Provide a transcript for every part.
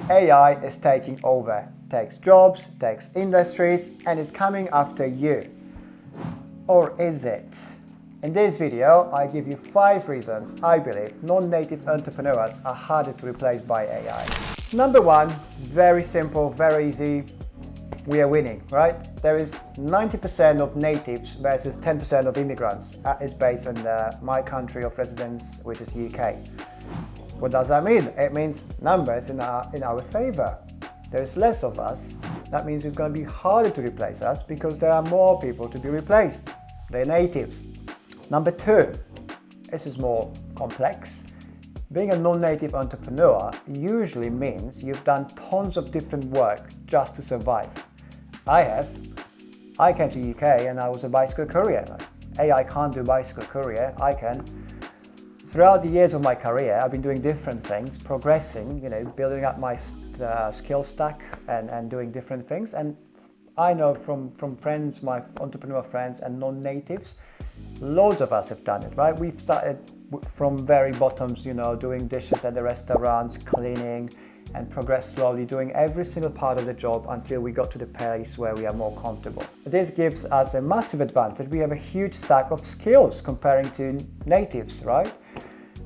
AI is taking over, takes jobs, takes industries, and is coming after you. Or is it? In this video, I give you 5 reasons I believe non-native entrepreneurs are harder to replace by AI. Number 1, very simple, very easy. We are winning, right? There is 90% of natives versus 10% of immigrants. That is based on my country of residence, which is UK. What does that mean? It means numbers in our favor. There is less of us. That means it's going to be harder to replace us because there are more people to be replaced. They're natives. Number 2, this is more complex. Being a non-native entrepreneur usually means you've done tons of different work just to survive. I came to UK and I was a bicycle courier. AI can't do bicycle courier, I can. Throughout the years of my career, I've been doing different things, progressing, building up my skill stack and doing different things. And I know from friends, my entrepreneur friends and non-natives, loads of us have done it, right? We've started from very bottoms, doing dishes at the restaurants, cleaning, and progressed slowly, doing every single part of the job until we got to the place where we are more comfortable. This gives us a massive advantage. We have a huge stack of skills comparing to natives, right?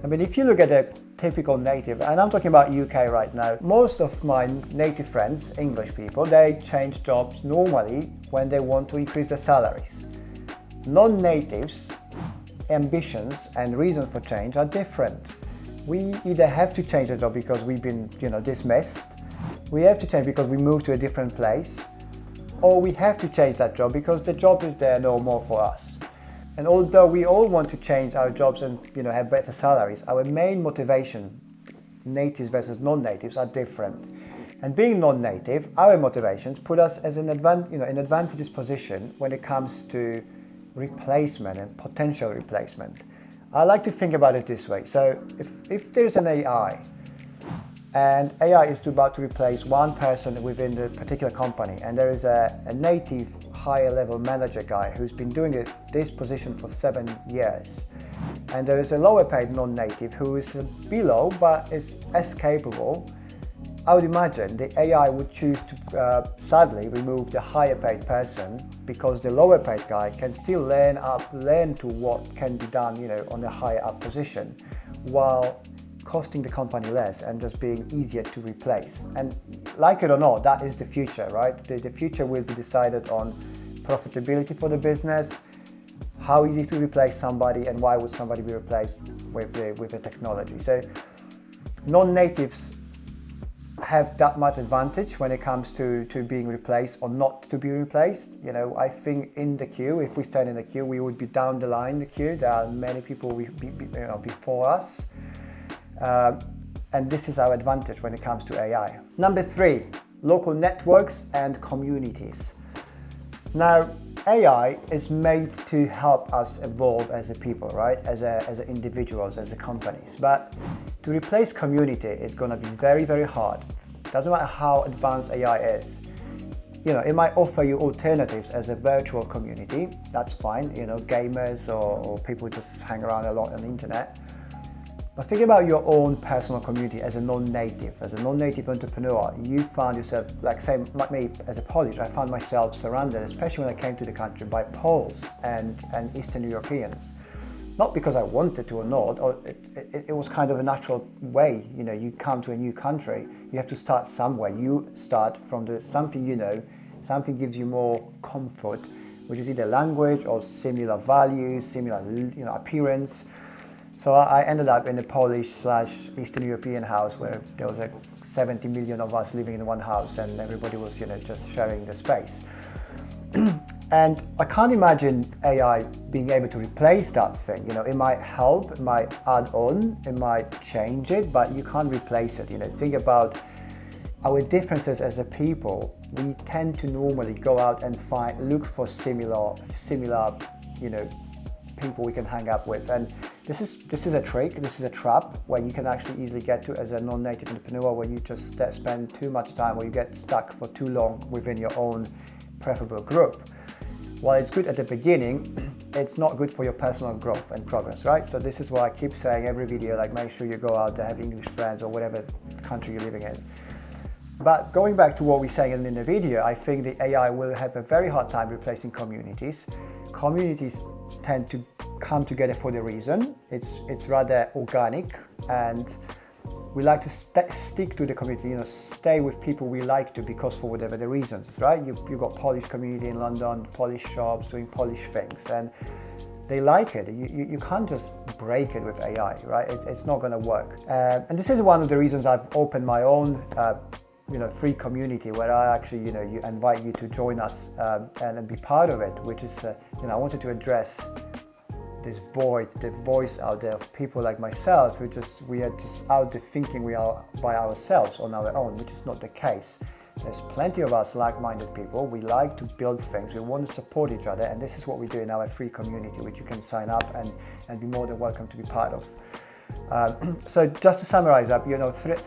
I mean, if you look at a typical native, and I'm talking about UK right now, most of my native friends, English people, they change jobs normally when they want to increase their salaries. Non-natives' ambitions and reasons for change are different. We either have to change the job because we've been, dismissed, we have to change because we moved to a different place, or we have to change that job because the job is there no more for us. And although we all want to change our jobs and have better salaries, our main motivation, natives versus non-natives, are different. And being non-native, our motivations put us as an advantageous position when it comes to replacement and potential replacement. I like to think about it this way. So if there's an AI and AI is about to replace one person within the particular company, and there is a native higher level manager guy who's been doing this position for 7 years, and there is a lower paid non-native who is below but is as capable, I would imagine the AI would choose to sadly remove the higher paid person because the lower paid guy can still learn to what can be done, on a higher up position, while costing the company less and just being easier to replace. And like it or not, that is the future, right? The future will be decided on profitability for the business, how easy to replace somebody, and why would somebody be replaced with the technology. So non-natives have that much advantage when it comes to being replaced or not to be replaced. I think in the queue, if we stand in the queue, we would be down the line the queue. There are many people before us, and this is our advantage when it comes to AI. Number 3, local networks and communities. Now, AI is made to help us evolve as a people, right? As individuals, as companies. But to replace community is going to be very, very hard. Doesn't matter how advanced AI is. It might offer you alternatives as a virtual community. That's fine. Gamers or people who just hang around a lot on the internet. But think about your own personal community as a non-native. As a non-native entrepreneur, you found yourself, like me as a Polish, I found myself surrounded, especially when I came to the country, by Poles and Eastern Europeans. Not because I wanted to or not, or it was kind of a natural way. You come to a new country, you have to start somewhere. You start from something something gives you more comfort, which is either language or similar values, similar appearance. So I ended up in a Polish/Eastern European house where there was 70 million of us living in one house, and everybody was just sharing the space. And I can't imagine AI being able to replace that thing. It might help, it might add on, it might change it, but you can't replace it. Think about our differences as a people. We tend to normally go out and look for similar, people we can hang up with. And this is a trick, this is a trap where you can actually easily get to as a non-native entrepreneur, where you just spend too much time, or you get stuck for too long within your own preferable group. While it's good at the beginning, it's not good for your personal growth and progress, right? So this is why I keep saying every video, make sure you go out there, have English friends or whatever country you're living in. But going back to what we're saying in the video, I think the AI will have a very hard time replacing communities. Communities tend to come together for the reason. It's rather organic, and we like to stick to the community, stay with people we like to, because for whatever the reasons, right? You've got Polish community in London, Polish shops doing Polish things, and they like it. You can't just break it with AI, right? It's not going to work. And this is one of the reasons I've opened my own free community, where I actually, you invite you to join us and be part of it, which is, I wanted to address this void, the voice out there of people like myself we are just out there thinking we are by ourselves on our own, which is not the case. There's plenty of us like-minded people. We like to build things. We want to support each other, and this is what we do in our free community, which you can sign up and be more than welcome to be part of. So just to summarize up,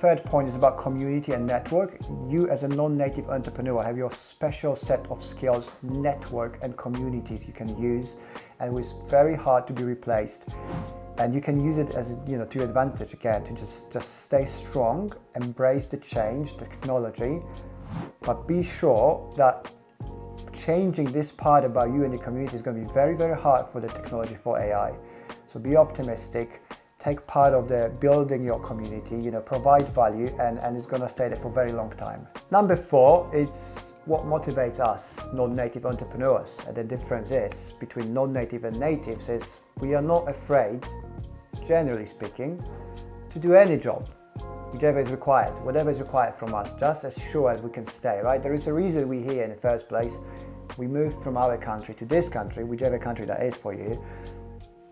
third point is about community and network. You as a non-native entrepreneur have your special set of skills, network and communities you can use, and it's very hard to be replaced. And you can use it as to your advantage again, to just stay strong, embrace the change, technology, but be sure that changing this part about you and the community is going to be very, very hard for the technology, for AI. So be optimistic. Take part of the building your community, provide value, and it's going to stay there for a very long time. Number 4, it's what motivates us non-native entrepreneurs. And the difference is between non-native and natives is we are not afraid, generally speaking, to do any job, whichever is required, whatever is required from us, just as sure as we can stay, right? There is a reason we're here in the first place. We moved from our country to this country, whichever country that is for you,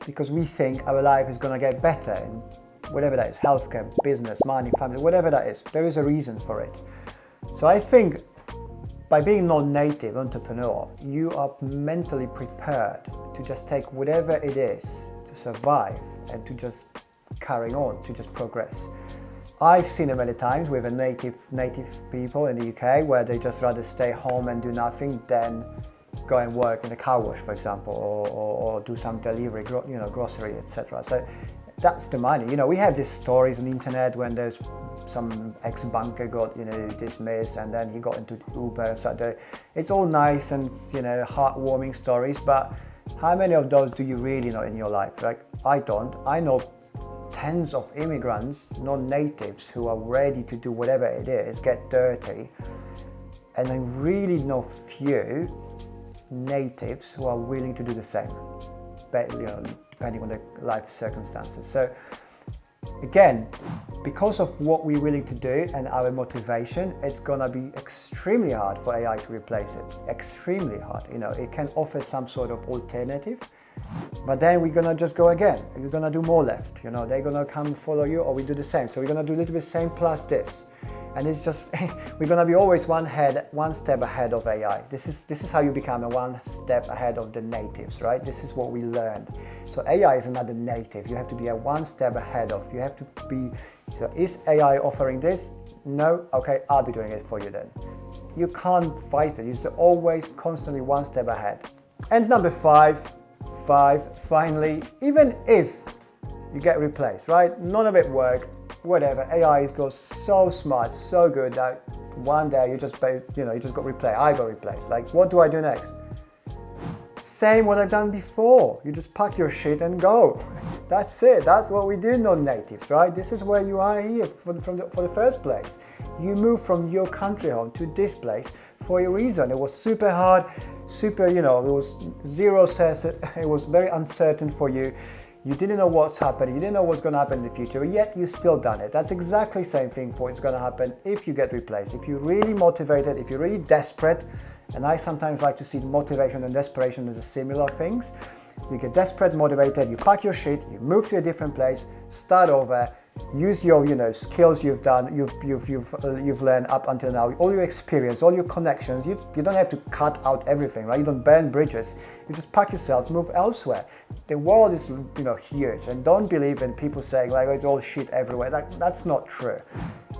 because we think our life is going to get better in whatever that is, healthcare, business, money, family, whatever that is. There is a reason for it. So I think by being non-native entrepreneur, you are mentally prepared to just take whatever it is to survive and to just carry on, to just progress. I've seen it many times with a native people in the UK, where they just rather stay home and do nothing than go and work in a car wash, for example, or do some delivery, grocery, etc. So that's the money. We have these stories on the internet when there's some ex-banker got dismissed, and then he got into Uber and so. It's all nice and heartwarming stories, but how many of those do you really know in your life? Like, I don't. I know tens of immigrants, non-natives, who are ready to do whatever it is, get dirty, and I really know few natives who are willing to do the same, but depending on their life circumstances. So again, because of what we're willing to do and our motivation, it's gonna be extremely hard for AI to replace it. Extremely hard. It can offer some sort of alternative, but then we're gonna just go again. You're gonna do more left. They're gonna come follow you, or we do the same. So we're gonna do a little bit same plus this. And it's just, we're going to be always one step ahead of AI. This is how you become one step ahead of the natives, right? This is what we learned. So AI is another native. You have to be one step ahead of. You have to be, so is AI offering this? No? Okay, I'll be doing it for you then. You can't fight it. You're always constantly one step ahead. And number 5, finally, even if you get replaced, right? None of it worked. Whatever, AI goes so smart, so good that one day you just got replaced. I got replaced. Like, what do I do next? Same what I've done before. You just pack your shit and go. That's it. That's what we do, non-natives, right? This is where you are here for the first place. You move from your country home to this place for a reason. It was super hard, it was zero certain. It was very uncertain for you. You didn't know what's happening, you didn't know what's going to happen in the future, yet you still done it. That's exactly the same thing for what's going to happen if you get replaced. If you're really motivated, if you're really desperate, and I sometimes like to see motivation and desperation as similar things. You get desperate, motivated, you pack your shit, you move to a different place, start over, use your skills you've done, you've learned up until now, all your experience, all your connections. You don't have to cut out everything, right? You don't burn bridges. You just pack yourself, move elsewhere. The world is huge, and don't believe in people saying like, oh, it's all shit everywhere. That's not true.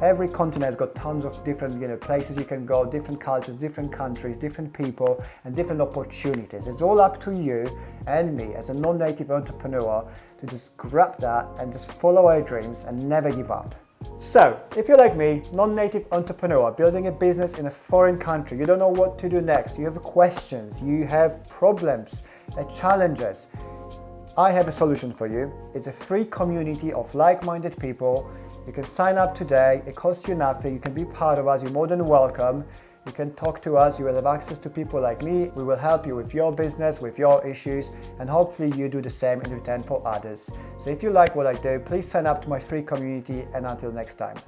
Every continent has got tons of different places you can go, different cultures, different countries, different people, and different opportunities. It's all up to you and me as a non-native entrepreneur to just grab that and just follow our dreams and never give up. So, if you're like me, non-native entrepreneur, building a business in a foreign country, you don't know what to do next, you have questions, you have problems, challenges, I have a solution for you. It's a free community of like-minded people. You can sign up today, it costs you nothing, you can be part of us, you're more than welcome. You can talk to us, you will have access to people like me. We will help you with your business, with your issues, and hopefully you do the same in return for others. So if you like what I do, please sign up to my free community, and until next time.